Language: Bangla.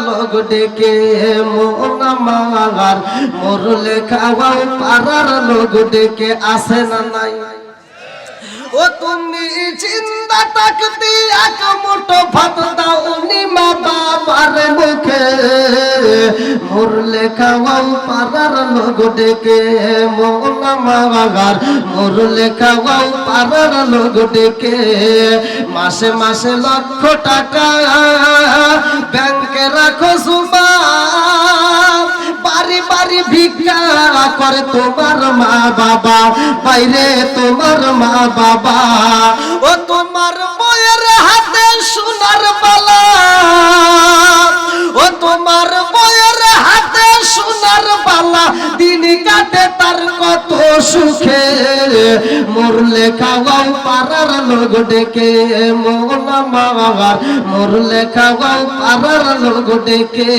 লোক ডেকে মন আমার মোর লেখা পাড়ার লোক ডেকে আসে না নাই ও তুমি জিন্দা থাকতে এক মুঠো ভাত দাও নি মা বাবার মুখে মোর লেখা পাড়ার লোক ডেকে মন আমার মোর লেখা পাড়ার লোক ডেকে মাসে মাসে লক্ষ টাকা ব্যাংকে রাখো সুমা বাড়ি বাড়ি ভিক্ষা করে তোমার মা বাবা বাইরে তোমার মা বাবা ও তোমার বউয়ের হাতে সোনার বালা ও তোমার বউয়ের হাতে সোনার বালা দিন কাটে তার কত সুখে মোর লেখা পাড়ার লোক ডেকে মন আমার মোর লেখা পাড়ার লোক ডেকে